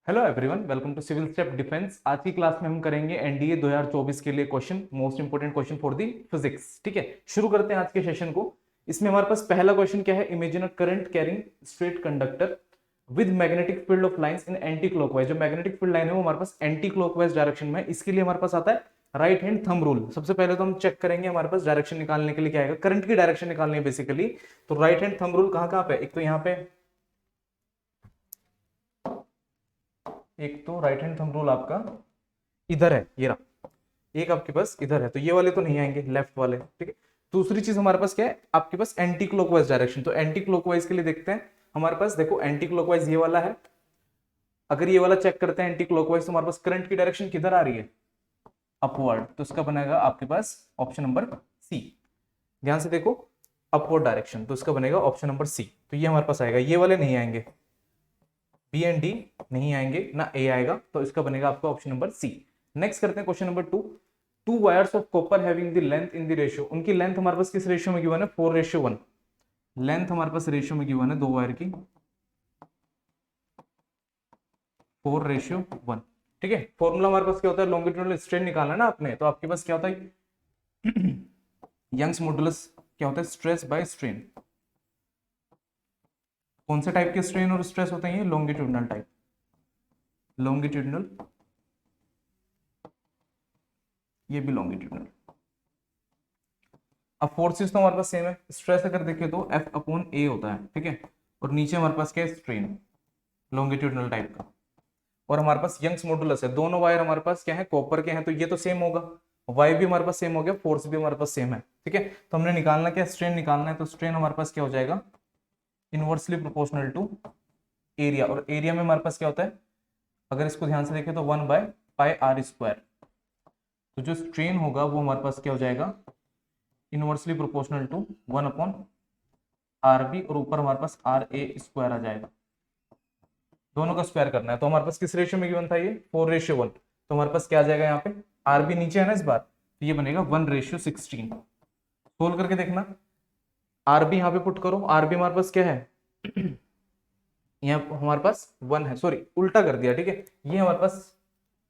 Hello everyone, welcome to civil step defence. आज की class में हम करेंगे एनडीए 2024 के लिए question, most important question for the physics. ठीक है, शुरू करते हैं आज के सेशन को। इसमें हमारे पास पहला क्वेश्चन क्या है, imagine a current carrying straight conductor with magnetic field of lines in anti clockwise. जो मैग्नेटिक फील्ड लाइन है वो हमारे पास एंटी क्लॉकवाइज डायरेक्शन में है। इसके लिए हमारे पास आता है राइट हैंड थंब रूल। सबसे पहले तो हम चेक करेंगे हमारे पास डायरेक्शन निकालने के लिए क्या आएगा, करंट की डायरेक्शन निकालनी है बेसिकली। तो राइट हैंड थंब रूल कहाँ कहाँ पे, एक तो राइट हैंड थंब रूल आपका इधर है, ये रहा। एक आपके पास इधर है, तो ये वाले तो नहीं आएंगे, लेफ्ट वाले। ठीक है, दूसरी चीज हमारे पास क्या है, आपके पास एंटी क्लॉकवाइज डायरेक्शन। तो एंटी क्लॉकवाइज के लिए देखते हैं हमारे पास, देखो एंटी क्लॉकवाइज ये वाला है। अगर ये वाला चेक करते हैं एंटी क्लॉकवाइज, तो हमारे पास करंट की डायरेक्शन किधर आ रही है, अपवर्ड। तो इसका बनेगा आपके पास ऑप्शन नंबर सी। ध्यान से देखो, अपवर्ड डायरेक्शन, तो इसका बनेगा ऑप्शन नंबर सी। तो ये हमारे पास आएगा, ये वाले नहीं आएंगे, बी एंड डी नहीं आएंगे ना, ए आएगा। तो इसका बनेगा आपका ऑप्शन नंबर सी। नेक्स्ट करते हैं question number 2। To wires of copper having the length in the ratio. उनकी लेंथ हमारे पास किस रेशियो में गिवन है, 4:1। लेंथ हमारे पास रेशियो में गिवन है दो वायर की 4:1। ठीक है, फॉर्मूला हमारे पास क्या होता है, लॉन्गिट्यूडनल स्ट्रेन निकालना है ना आपने, तो आपके पास क्या होता है यंग्स मॉडुलस क्या होता है, स्ट्रेस बाय स्ट्रेन। कौन से टाइप के स्ट्रेन और स्ट्रेस होते हैं, ये लॉन्गिट्यूडनल टाइप, लॉन्गिट्यूडनल, ये भी लॉन्गिट्यूडनल। अब फोर्सेस तो हमारे पास सेम है। स्ट्रेस अगर देखें तो F अपॉन ए होता है, ठीक है। और नीचे हमारे पास क्या है, स्ट्रेन, लॉन्गिट्यूडनल टाइप का। और हमारे पास यंग्स मॉडुलस है, दोनों वायर हमारे पास क्या है, कॉपर के हैं, तो ये तो सेम होगा। वाई भी हमारे पास सेम हो गया, फोर्स भी हमारे पास सेम है। ठीक है, तो हमने निकालना क्या, स्ट्रेन निकालना है। तो स्ट्रेन हमारे पास क्या हो जाएगा, इनवर्सली प्रोपोर्शनल टू एरिया। और एरिया में हमारे पास क्या होता है, अगर इसको ध्यान से देखें तो 1/πr²। तो जो स्ट्रेन होगा वो हमारे पास क्या हो जाएगा, इनवर्सली प्रोपोर्शनल टू 1/RB, और ऊपर हमारे पास RA² आ जाएगा। दोनों का स्क्वायर करना है। तो हमारे पास किस रेशियो में गिवन था, ये 4:1। तो हमारे पास क्या आ जाएगा, यहाँ पे RB नीचे है ना इस बार, तो ये बनेगा 1:16। सोल्व करके देखना, RB यहाँ पे पुट करो। RB हमारे पास क्या है यहाँ हमारे पास 1 है, सॉरी उल्टा कर दिया। ठीक है, ये हमारे पास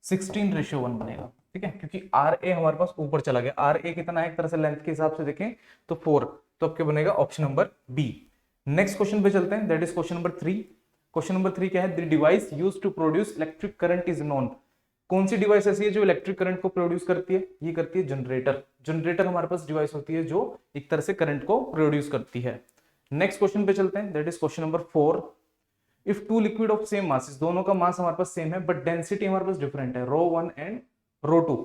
16:1 बनेगा। ठीक है, क्योंकि RA हमारे पास ऊपर चला गया। RA कितना है, एक तरह से लेंथ के हिसाब से देखें तो 4। तो आपके बनेगा option number B. Next question पे चलते हैं, that is question number 3। Question number 3 क्या है, the device used to produce electric current is known. कौन सी डिवाइस ऐसी है जो इलेक्ट्रिक करंट को प्रोड्यूस करती है, ये करती है जनरेटर। जनरेटर हमारे पास डिवाइस होती है जो एक तरह से करंट को प्रोड्यूस करती है। नेक्स्ट क्वेश्चन पे चलते हैं, that is question number 4। If two liquid of same mass, दोनों का मास हमारे पास सेम है बट डेंसिटी हमारे पास डिफरेंट है, ρ1 and ρ2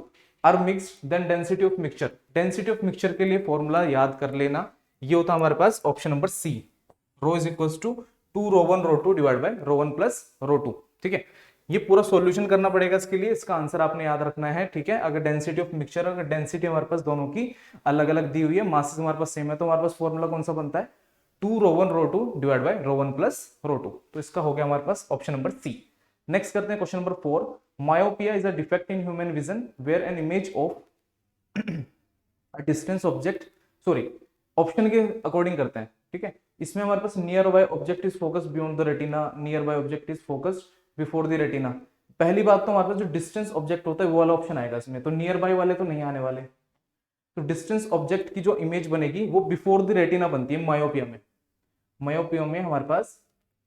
are mixed, then density of mixture. Density of mixture के लिए फॉर्मूला याद कर लेना, ये होता है हमारे पास option number C, rho is equal to 2 ρ1 ρ2 divide by ρ1 plus ρ2। ठीक है, ये पूरा सॉल्यूशन करना पड़ेगा इसके लिए, इसका आंसर आपने याद रखना है। ठीक है, अगर डेंसिटी ऑफ मिक्सचर, अगर डेंसिटी हमारे पास दोनों की अलग अलग दी हुई है, मासेस हमारे पास सेम है, तो हमारे पास फॉर्मूला कौन सा बनता है, 2 ρ1 ρ2 डिवाइड बाय ρ1 प्लस ρ2। तो इसका हो गया हमारे पास ऑप्शन नंबर सी। नेक्स्ट करते हैं question number 4। Myopia is a defect in human vision where an image of a distance object, sorry option के अकॉर्डिंग करते हैं। ठीक है, इसमें हमारे पास near by object is focus beyond the retina, near by object is focus before the retina. पहली बात तो हमारे पास जो डिस्टेंस ऑब्जेक्ट होता है वो वाला ऑप्शन आएगा इसमें, तो नियर बाय वाले तो नहीं आने वाले। तो डिस्टेंस ऑब्जेक्ट की जो इमेज बनेगी वो बिफोर द रेटिना बनती है मायोपिया में। मायोपिया में हमारे पास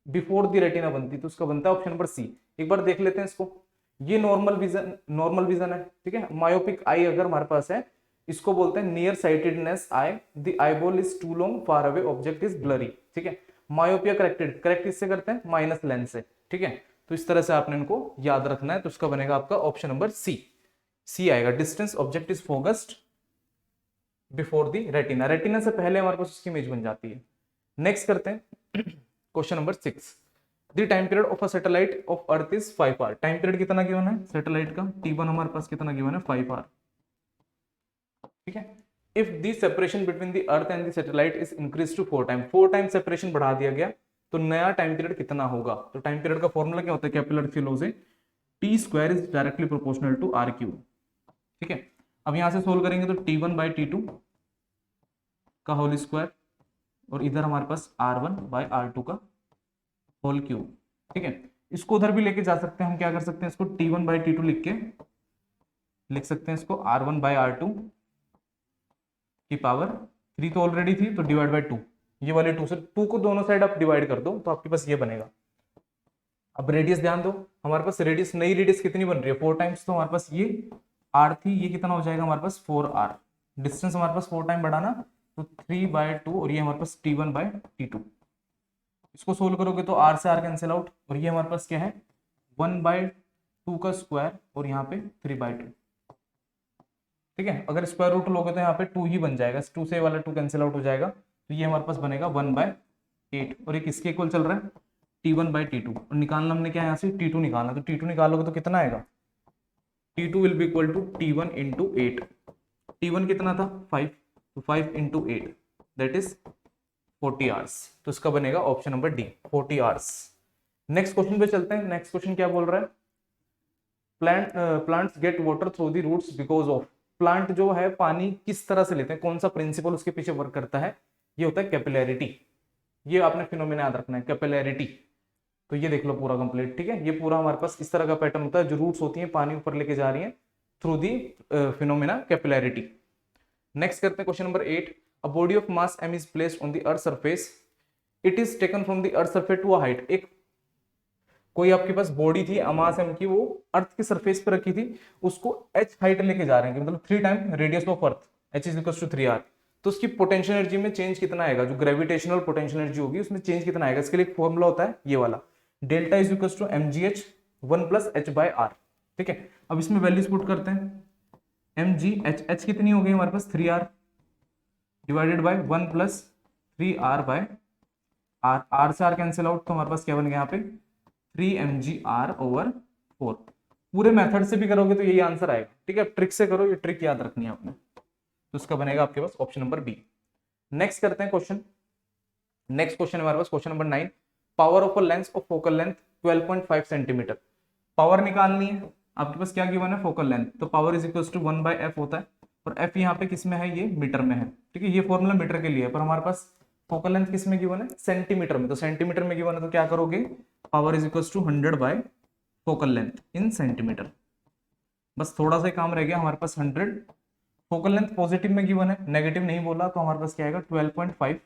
बिफोर द रेटिना बनती है, तो उसका बनता है ऑप्शन नंबर सी। एक बार देख लेते हैं इसको, ये नॉर्मल विजन, नॉर्मल विजन है। ठीक है, मायोपिक आई अगर हमारे पास है, इसको बोलते हैं near sightedness eye, the eyeball is too long far away object is blurry. ठीक है, मायोपिया करेक्टेड, करेक्ट किससे करते हैं, माइनस लेंस से। ठीक है, तो इस तरह से आपने इनको याद रखना है। तो इसका बनेगा आपका ऑप्शन नंबर सी, सी आएगा, distance object is focused before the retina, retina से पहले हमारे पास उसकी इमेज बन जाती है। नेक्स्ट करते हैं question number 6। The time period of a satellite of earth is 5 hour. Time period कितना गिवन है सैटेलाइट का, T1 हमारे पास कितना गिवन है, 5 आवर। ठीक है, if the separation between the earth and the satellite is increase to 4 time, 4 time separation बढ़ा दिया गया, तो नया टाइम पीरियड कितना होगा। तो टाइम पीरियड का फॉर्मूला क्या होता है, कैपिलर लॉ से T² is directly proportional to R3। ठीक है, अब यहां से सोल्व करेंगे तो T1/T2 का होल स्क्वायर, और इधर हमारे पास R1/R2 का होल क्यूब। ठीक है, इसको उधर भी लेके जा सकते हैं हम, क्या कर सकते हैं इसको T1/T2 लिख सकते हैं इसको R1/R2 की पावर 3 तो ऑलरेडी थी, तो डिवाइड बाई 2, ये वाले 2 से 2 को दोनों साइड आप डिवाइड कर दो तो आपके पास ये बनेगा। अब रेडियस ध्यान दो, हमारे पास रेडियस, नई रेडियस कितनी बन रही है 4 टाइम्स, तो हमारे पास ये R थी, ये कितना हो जाएगा हमारे पास 4R, डिस्टेंस हमारे पास 4 टाइम बढ़ाना, तो 3/2 और ये हमारे पास T1/T2। इसको सोल्व करोगे तो R से R कैंसिल आउट, और ये हमारे पास क्या है 1/2 का स्क्वायर और यहाँ पे 3/2। ठीक है, अगर स्क्वायर रूट लोगे तो यहाँ पे 2 ही बन जाएगा, 2 से वाला 2 कैंसिल आउट हो जाएगा, तो ये हमारे पास बनेगा 1/8, और ये किसके इक्वल चल रहा है T1/T2, और निकालना हमने क्या यहाँ से T2 निकालना, तो T2 निकालोगे तो कितना आएगा T2 will be equal to T1 into 8, T1 कितना था 5, तो 5 इंटू 8 दैट इज 40 आवर्स, तो इसका बनेगा option number D 40 hours. Next question पे चलते हैं। नेक्स्ट क्वेश्चन क्या बोल रहा है, plants get water through the roots because of, plant जो है पानी किस तरह से लेते हैं, कौन सा प्रिंसिपल उसके पीछे वर्क करता है, ये होता है कैपिलैरिटी, ये आपने फिनोमेना याद रखना है कैपिलैरिटी, तो ये देख लो पूरा कंप्लीट। ठीक है, ये पूरा हमारे पास इस तरह का पैटर्न होता है, जो रूट्स होती हैं पानी ऊपर लेके जा रही हैं through the phenomena capillarity. Next करते हैं question number 8, a body of mass m is placed on the earth surface, it is taken from the earth surface to a height, एक कोई आपके पास बॉडी थी मास m की, वो अर्थ की सरफेस पे रखी थी, उसको h हाइट लेके जा रहे हैं, मतलब 3 time radius of earth, h is equal to 3r, तो उसकी पोटेंशियल एनर्जी में चेंज कितना आएगा, जो ग्रेविटेशनल पोटेंशियल एनर्जी होगी उसमें चेंज कितना आएगा, इसके लिए एक फॉर्मूला होता है ये वाला, delta is equal to mgh 1 + h/r। ठीक है, अब इसमें वैल्यूज पुट करते हैं, mgh, h कितनी हो गई हमारे पास 3r divided by 1 + 3r/r, r से r कैंसिल आउट, तो हमारे पास क्या बन गया यहाँ पे 3mgr/4। पूरे मेथड से भी करोगे तो यही आंसर आएगा। ठीक है, ट्रिक से करो, ये ट्रिक याद रखनी है आपने, तो इसका बनेगा आपके पास ऑप्शन नंबर बी। नेक्स्ट करते हैं क्वेश्चन, नेक्स्ट क्वेश्चन हमारे पास question number 9, power of a lens of focal length 12.5 centimetre, power निकालनी है, आपके पास क्या गिवन है फोकल लेंथ, तो power is equal to 1/f होता है, और f यहाँ पे किस में है, ये मीटर में है। ठीक है, ये फॉर्मूला मीटर के लिए है, पर हमारे पास फोकल लेंथ किस में गिवन है सेंटीमीटर में, तो सेंटीमीटर में गिवन है तो क्या करोगे power is equal to 100 by focal length in centimetre, बस थोड़ा सा काम रह गया हमारे पास 100, फोकल लेंथ पॉजिटिव में गिवन है, नेगेटिव नहीं बोला, तो हमारे पास क्या आएगा 12.5,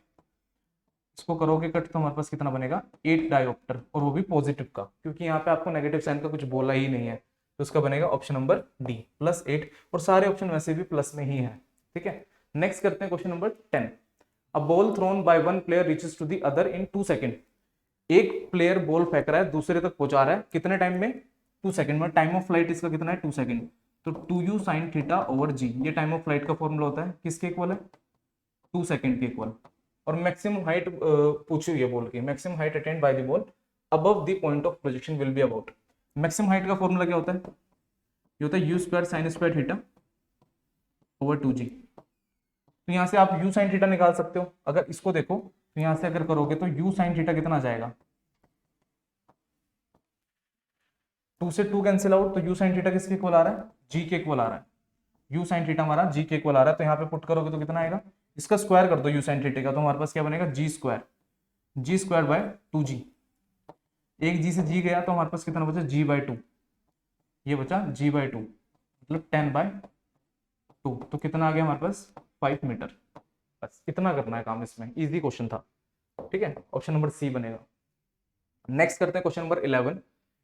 इसको करोगे कट तो हमारे पास कितना बनेगा 8 डायोप्टर, और वो भी पॉजिटिव का, क्योंकि यहाँ पे आपको नेगेटिव साइन का कुछ बोला ही नहीं है, तो इसका बनेगा ऑप्शन नंबर डी +8, और सारे ऑप्शन वैसे भी प्लस में ही है। ठीक है, नेक्स्ट करते हैं question number 10, a ball thrown by one player reaches to the other in 2 second, एक प्लेयर बॉल फेंक रहा है दूसरे तक पहुंचा रहा है कितने टाइम में 2 सेकंड में, टाइम ऑफ फ्लाइट इसका कितना है 2 सेकंड, तो 2u sin θ/g, ये टाइम ऑफ फ्लाइट का फॉर्मूला होता है, किसके इक्वल है 2 सेकंड के इक्वल, और मैक्सिमम हाइट पूछी हुई है बॉल की, maximum height attend by the ball above the point of projection will be about, maximum height का फॉर्मूला क्या होता है, ये होता है u² sin² θ/2g, तो यहाँ से आप u sin θ निकाल सकते हो, अगर इसको देखो तो यहाँ से अगर करोगे तो u sin θ कितना आ जाएगा, 2 से 2 कैंसिल आउट, तो u sin θ किसके इक्वल आ रहा है g के इक्वल आ रहा है, u sin θ हमारा g के इक्वल आ रहा है, तो यहाँ पे पुट करोगे तो कितना आएगा, इसका स्क्वायर कर दो u sin θ का, तो हमारे पास क्या बनेगा g² 2g, एक g से g गया तो हमारे पास कितना बचा g/2, ये बचा g/2 मतलब 10/2, तो कितना आ गया हमारे पास 5 मीटर, बस इतना करना है काम इसमें, इजी क्वेश्चन था। ठीक है, ऑप्शन नंबर सी बनेगा। नेक्स्ट करते हैं question number 11,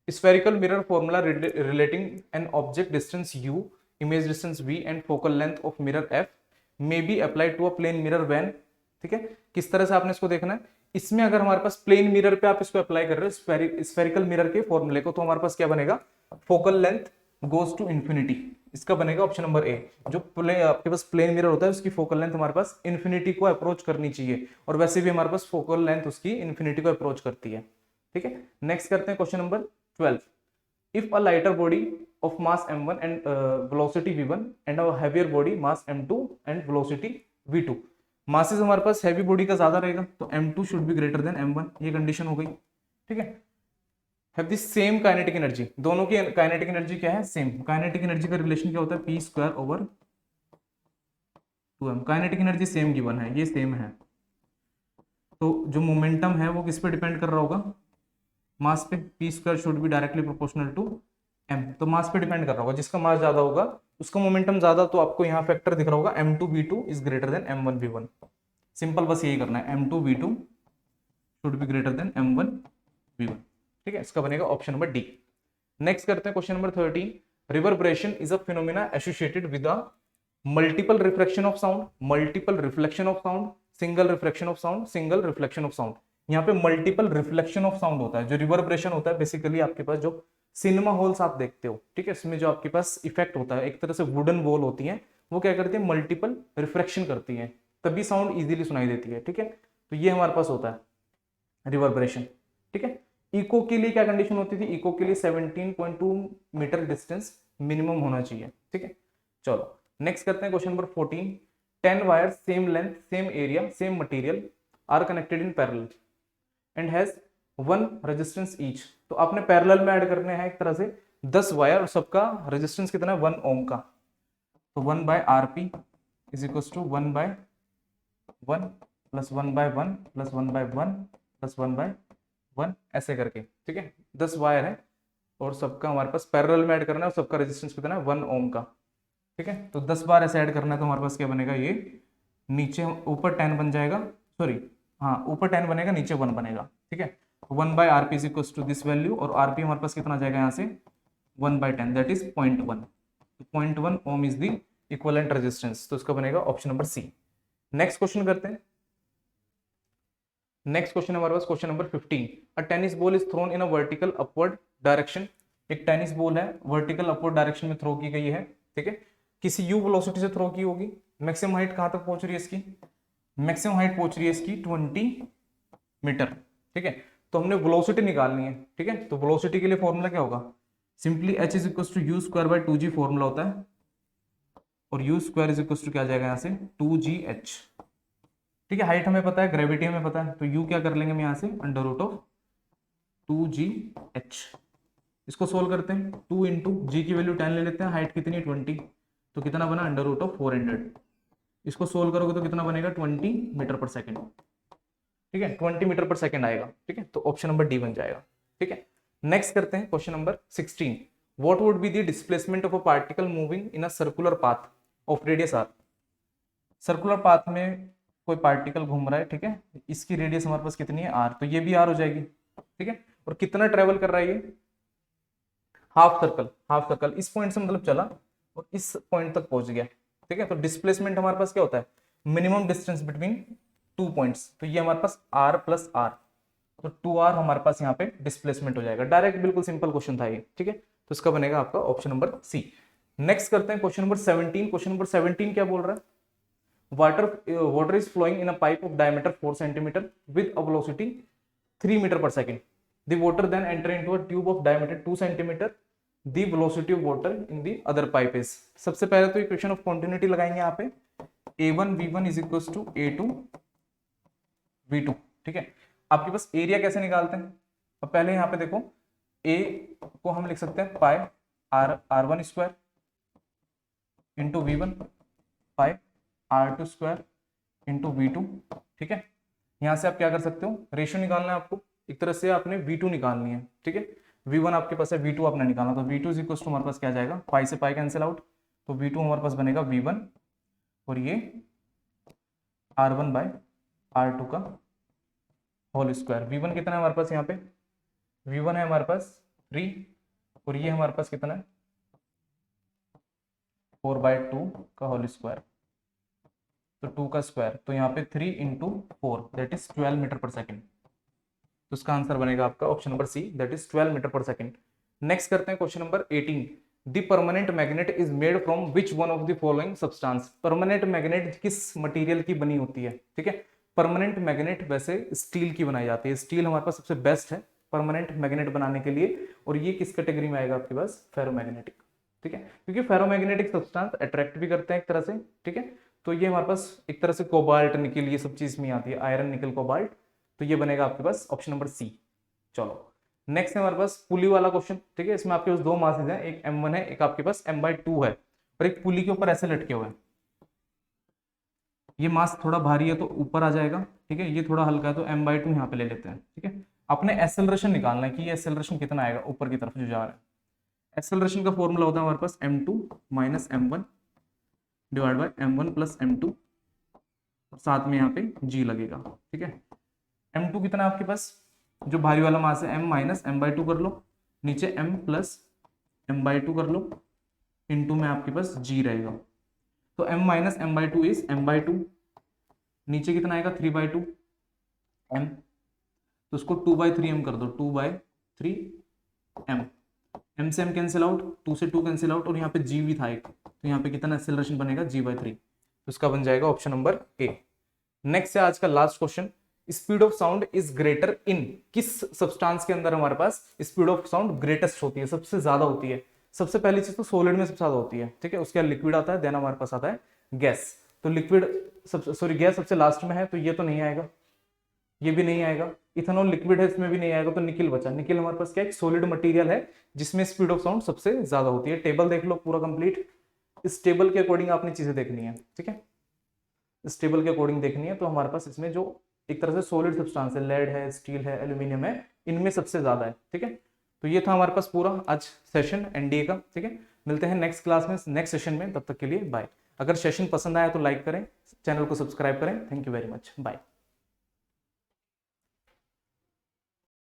spherical mirror formula relating an object distance u, image distance v and focal length of mirror f may be applied to a plane mirror when. ठीक है, किस तरह से आपने इसको देखना है, इसमें अगर हमारे पास प्लेन मिरर पे आप इसको अप्लाई कर रहे हो स्फेरिकल मिरर के फॉर्मूले को, तो हमारे पास क्या बनेगा focal length goes to infinity, इसका बनेगा ऑप्शन नंबर ए, जो आपके पास प्लेन मिरर होता है उसकी फोकल लेंथ हमारे पास इंफिनिटी को अप्रोच करनी चाहिए, और वैसे भी हमारे पास फोकल लेंथ उसकी इंफिनिटी को अप्रोच करती है। ठीक है, नेक्स्ट करते हैं question number 12, if a lighter body of mass m1 and velocity v1 and a heavier body mass m2 and velocity v2, masses हमारे पास हैवी बॉडी का ज्यादा रहेगा तो m2 should be greater than m1, ये condition हो गई। ठीक है, have the same kinetic energy, दोनों की काइनेटिक एनर्जी क्या है सेम, काइनेटिक एनर्जी का रिलेशन क्या होता है p²/2m, kinetic energy same given है, ये सेम है, तो जो मोमेंटम है वो किस पे डिपेंड कर रहा होगा मास पे p square should be directly proportional to m, तो मास पे डिपेंड कर रहा होगा, जिसका मास ज्यादा होगा उसका मोमेंटम ज्यादा, तो आपको यहाँ फैक्टर दिख रहा होगा m2v2 is greater than m1v1। Simple बस यही करना है, m2v2 should be greater than m1v1। ठीक है, इसका बनेगा ऑप्शन नंबर डी। नेक्स्ट करते हैं question number 13। Reverberation is a phenomena associated with a multiple reflection of sound, multiple reflection of sound, single reflection of sound, single reflection of sound. यहाँ पे multiple reflection of sound होता है। जो reverberation होता है basically आपके पास जो cinema halls आप देखते हो, ठीक है, इसमें जो आपके पास इफेक्ट होता है, एक तरह से वुडन वॉल होती है, वो क्या करती है, मल्टीपल रिफ्लेक्शन करती है, तभी साउंड इजीली सुनाई देती है। ठीक है, तो ये हमारे पास होता है रिवर्बरेशन। ठीक है, इको के लिए क्या कंडीशन होती थी, इको के लिए 17.2 मीटर डिस्टेंस मिनिमम होना चाहिए। ठीक है, चलो नेक्स्ट करते हैं question number 14। 10 wires same length same area same material are connected in parallel and has 1 resistance each. तो आपने पैरेलल में ऐड करने हैं एक तरह से 10 वायर और सबका रेजिस्टेंस कितना है 1 ओम का। तो 1 by R P is equal to 1 by 1 plus 1 by 1 plus 1 by 1 plus 1 by 1 ऐसे करके। ठीक है, 10 वायर है और सबका हमारे पास पैरेलल में ऐड करना है और सबका रेजिस्टेंस कितना है 1 ओम का। ठीक है, तो 10 बार ऐसे ऐड करना है तो हमारे पास क्या बनेगा, ये नीचे ऊपर 10 बन जाएगा, सॉरी हाँ ऊपर 10 बनेगा नीचे 1 बनेगा। ठीक है, 1 by R P is equal to this value और आर पी हमारे पास कितना आ जाएगा यहाँ से 1 by 10 that is 0.1। 0.1 ohm is the equivalent resistance, तो इसका बनेगा option number C. Next question करते हैं। नेक्स्ट क्वेश्चन हमारे पास question number 15। A tennis ball is thrown in a vertical upward direction. एक टेनिस बॉल है वर्टिकल अपवर्ड डायरेक्शन में थ्रो की गई है। ठीक है, किसी u वेलोसिटी से थ्रो की होगी। मैक्सिमम हाइट कहां तक पहुंच रही है इसकी, मैक्सिमम हाइट पहुंच रही है इसकी 20 मीटर। ठीक है, तो हमने वेलोसिटी निकालनी है। ठीक है, तो वेलोसिटी के लिए फॉर्मूला क्या होगा, simply h is equal to u square by 2g formula होता है और u square is equal to क्या आ जाएगा यहाँ से 2gh। ठीक है, हाइट हमें पता है, ग्रेविटी हमें पता है, तो u क्या कर लेंगे हम यहाँ से अंडर रूट ऑफ 2gh। इसको सोल्व करते हैं, 2 इंटू जी की वैल्यू 10 ले लेते हैं, हाइट कितनी 20, तो कितना बना अंडर रूट ऑफ 400। इसको सोल्व करोगे तो कितना बनेगा 20 मीटर पर सेकेंड। ठीक है, 20 मीटर पर सेकेंड आएगा। ठीक है, तो ऑप्शन नंबर डी बन जाएगा। ठीक है, नेक्स्ट करते हैं question number 16। What would be the displacement of a particle moving in a circular path of radius R. Circular path में कोई पार्टिकल घूम रहा है। ठीक है, इसकी रेडियस हमारे पास कितनी है आर, तो ये भी आर हो जाएगी। ठीक है, और कितना ट्रेवल कर रहा है ये हाफ सर्कल, हाफ सर्कल इस पॉइंट से मतलब चला और इस पॉइंट तक पहुंच गया। ठीक है, तो डिस्प्लेसमेंट हमारे पास क्या होता है, मिनिमम डिस्टेंस बिटवीन 2 पॉइंट्स, तो ये हमारे पास r प्लस आर, तो 2r हमारे पास यहाँ पे डिस्प्लेसमेंट हो जाएगा। डायरेक्ट बिल्कुल सिंपल क्वेश्चन था ये। ठीक है, तो इसका बनेगा आपका ऑप्शन नंबर सी। नेक्स्ट करते हैं क्वेश्चन नंबर 17। क्वेश्चन नंबर 17 क्या बोल रहा है, water is flowing in a pipe of diameter 4 centimetre with a velocity 3 metre per second. The water then enter into a tube of diameter 2 centimetre, the velocity of water in the other pipe is. सबसे पहले तो equation of continuity लगाएंगे यहाँ पे, a1 v1 is equal to a2 v2। ठीक है, आपके पास area कैसे निकालते हैं, अब पहले यहाँ पे देखो a को हम लिख सकते हैं पाई r1 स्क्वायर इंटू v1 पाई r2 स्क्वायर इंटू v2। ठीक है, यहाँ से आप क्या कर सकते हो, रेशियो निकालना है आपको, एक तरह से आपने v2 निकालनी है। ठीक है, v1 आपके पास है, v2 आपने निकालना, तो v2 इज इक्वल टू हमारे पास क्या जाएगा, पाई से पाई कैंसिल आउट, तो v2 हमारे पास बनेगा v1 और ये r1 बाय r2 का होल स्क्वायर। v1 कितना है हमारे पास यहाँ पे, v1 है हमारे पास 3 और ये हमारे पास कितना है 4/2 का होल स्क्वायर, तो 2 का स्क्वायर, तो यहाँ पे 3 into 4 that is 12 metre per second. तो इसका आंसर बनेगा आपका option number C that is 12 metre per second. Next करते हैं question number 18। The permanent magnet is made from which one of the following substance. Permanent magnet किस material की बनी होती है। ठीक है, परमानेंट मैग्नेट वैसे स्टील की बनाई जाती है, स्टील हमारे पास सबसे बेस्ट है परमानेंट मैग्नेट बनाने के लिए, और ये किस कैटेगरी में आएगा आपके पास, फेरोमैग्नेटिक। ठीक है, क्योंकि फेरोमैग्नेटिक सब्सटेंस अट्रैक्ट भी करते हैं एक तरह से। ठीक है, तो ये हमारे पास एक तरह से कोबाल्ट निकल, ये सब चीज में आती है, आयरन निकल कोबाल्ट, तो ये बनेगा आपके पास ऑप्शन नंबर सी। चलो नेक्स्ट है हमारे पास पुली वाला क्वेश्चन। ठीक है, इसमें आपके पास दो मासेज हैं, एक m1 है, एक आपके पास m/2 है, और एक पुली के ऊपर ऐसे लटके हुए हैं। ये मास थोड़ा भारी है तो ऊपर आ जाएगा। ठीक है, ये थोड़ा हल्का है तो m/2 यहाँ पे ले लेते हैं। ठीक है, अपने एक्सेलरेशन निकालना है कि ये एक्सेलरेशन कितना आएगा ऊपर की तरफ जो जा रहा है। एक्सेलरेशन का फॉर्मूला होता है हमारे पास m2 minus m1 divide by m1 plus m2, साथ में यहाँ पे g लगेगा। ठीक है, m2 कितना है आपके पास, जो भारी वाला मास है m माइनस m/2 कर लो, नीचे m प्लस m/2 कर लो, इनटू में आपके पास g रहेगा। तो m minus m/2 is m/2, नीचे कितना आएगा 3/2 m, तो उसको 2/3m कर दो, 2/3m, m से m कैंसिल आउट, 2 से 2 कैंसिल आउट, और यहाँ पे g भी था एक, तो यहाँ पे कितना एक्सेलरेशन बनेगा g/3, तो इसका बन जाएगा ऑप्शन नंबर ए। नेक्स्ट है आज का last question, speed of sound is greater इन, किस सब्सटेंस के अंदर हमारे पास स्पीड ऑफ साउंड ग्रेटेस्ट होती है, सबसे ज्यादा होती है। सबसे पहली चीज तो सॉलिड में सबसे ज्यादा होती है, ठीक है, उसके बाद लिक्विड आता है, देन हमारे पास आता है गैस। तो लिक्विड गैस सबसे लास्ट में है, तो ये तो नहीं आएगा, ये भी नहीं आएगा, इथेनॉल लिक्विड है इसमें भी नहीं आएगा, तो निकिल बचा। निकिल हमारे पास क्या है, सॉलिड मटेरियल है जिसमें स्पीड ऑफ साउंड सबसे ज्यादा होती है। टेबल देख लो पूरा कंप्लीट, इस टेबल के अकॉर्डिंग आपने चीजें देखनी है, ठीक है, इस टेबल के अकॉर्डिंग देखनी है। तो हमारे पास इसमें जो एक तरह से सॉलिड सब्सटेंस है, लेड है, स्टील है, एल्यूमिनियम है, इनमें सबसे ज्यादा है। ठीक है, तो ये था हमारे पास पूरा आज सेशन एनडीए का। ठीक है, मिलते हैं नेक्स्ट क्लास में, नेक्स्ट सेशन में, तब तक के लिए बाय। अगर सेशन पसंद आया तो लाइक करें, चैनल को सब्सक्राइब करें। Thank you very much, bye.